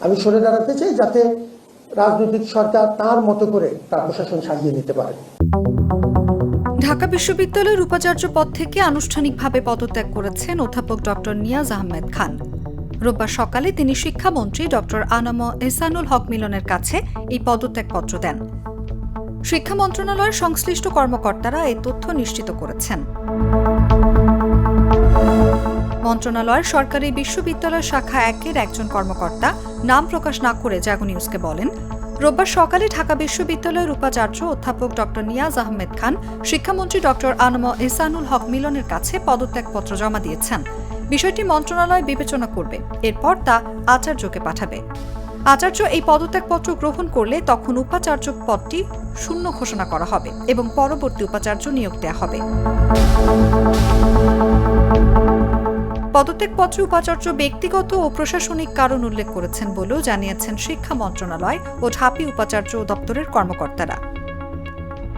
আমি সরে দাঁড়াতে চাই, যাতে রাজনৈতিক সরকার তার মতো করে তার প্রশাসন সাজিয়ে নিতে পারে। ঢাকা বিশ্ববিদ্যালয়ের উপাচার্য পদ থেকে আনুষ্ঠানিকভাবে পদত্যাগ করেছেন অধ্যাপক ডক্টর নিয়াজ আহমেদ খান। রোববার সকালে তিনি শিক্ষামন্ত্রী ডক্টর আনম এহসানুল হক মিলনের কাছে এই পদত্যাগপত্র দেন। শিক্ষা মন্ত্রণালয়ের সংশ্লিষ্ট কর্মকর্তারা এই তথ্য নিশ্চিত করেছেন। মন্ত্রণালয়ের সরকারি বিশ্ববিদ্যালয় শাখা 1-এর একজন কর্মকর্তা নাম প্রকাশ না করে জাগো নিউজকে বলেন, রোববার সকালে ঢাকা বিশ্ববিদ্যালয়ের উপাচার্য অধ্যাপক ডক্টর নিয়াজ আহমেদ খান শিক্ষামন্ত্রী ডক্টর আনম এহসানুল হক মিলনের কাছে পদত্যাগপত্র জমা দিয়েছেন। বিষয়টি মন্ত্রণালয় বিবেচনা করবে, এরপর তা আচার্যকে পাঠাবে। আচার্য এই পদত্যাগপত্র গ্রহণ করলে তখন উপাচার্য পদটি শূন্য ঘোষণা করা হবে এবং পরবর্তী উপাচার্য নিয়োগ দেওয়া হবে। পদত্যাগপত্রে উপাচার্য ব্যক্তিগত ও প্রশাসনিক কারণ উল্লেখ করেছেন বলেও জানিয়েছেন শিক্ষা মন্ত্রণালয় ও ঢাবি উপাচার্য দপ্তরের কর্মকর্তারা।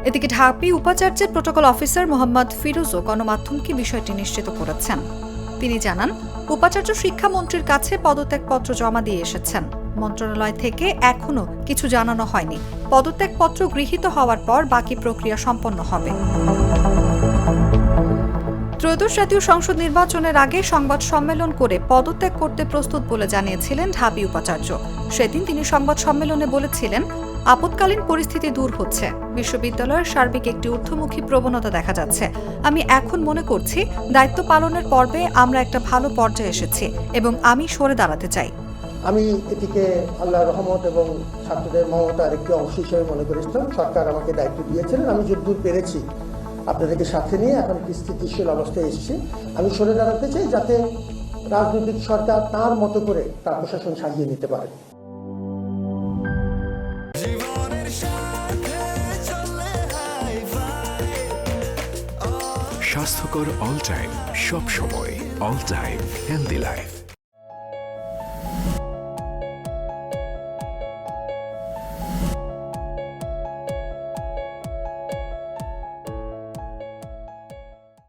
এদিকে ঢাবি উপাচার্যের প্রোটোকল অফিসার মোহাম্মদ ফিরোজও গণমাধ্যমকে বিষয়টি নিশ্চিত করেছেন। তিনি জানান, উপাচার্য শিক্ষামন্ত্রীর কাছে পদত্যাগপত্র জমা দিয়ে এসেছেন। মন্ত্রণালয় থেকে এখনো কিছু জানানো হয়নি। পদত্যাগপত্র গৃহীত হওয়ার পর বাকি প্রক্রিয়া সম্পন্ন হবে। ত্রয়োদশ জাতীয় সংসদ নির্বাচনের আগে সংবাদ সম্মেলন করে পদত্যাগ করতে প্রস্তুত বলে জানিয়েছিলেন ঢাবি উপাচার্য। সেদিন তিনি সংবাদ সম্মেলনে বলেছিলেন, আপৎকালীন পরিস্থিতি দূর হচ্ছে, বিশ্ববিদ্যালয়ের সার্বিক একটি ঊর্ধ্বমুখী প্রবণতা দেখা যাচ্ছে। আমি এখন মনে করছি দায়িত্ব পালনের পর্বে আমরা একটা ভালো পর্যায়ে এসেছি এবং আমি সরে দাঁড়াতে চাই। আমি এটিকে আল্লাহর রহমত এবং ছাত্রদের মমতার একটি অংশ হিসেবে মনে করেছিলাম। সরকার আমাকে দায়িত্ব দিয়েছিলেন, আমি যতদূর পেরেছি আপনাদেরকে সাথে নিয়ে এখন একটি স্থিতিশীল অবস্থায় এসেছি। আমি সরে দাঁড়াতে চাই, যাতে রাজনৈতিক সরকার তার মতো করে তার প্রশাসন সাজিয়ে নিতে পারে। স্বাস্থ্যকর অল টাইম, সব সময় অল টাইম হেলদি লাইফ।